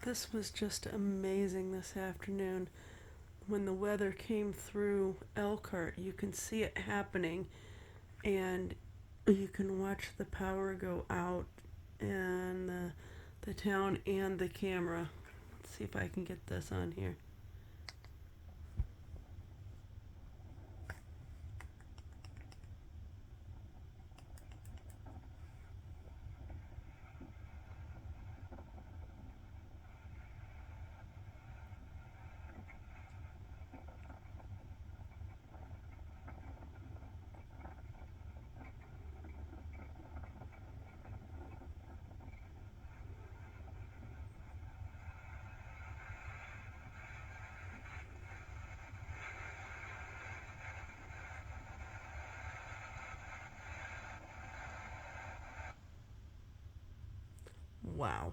This was just amazing this afternoon. When the weather came through Elkhart, you can see it happening, and you can watch the power go out and the town and the camera. Let's see if I can get this on here. Wow.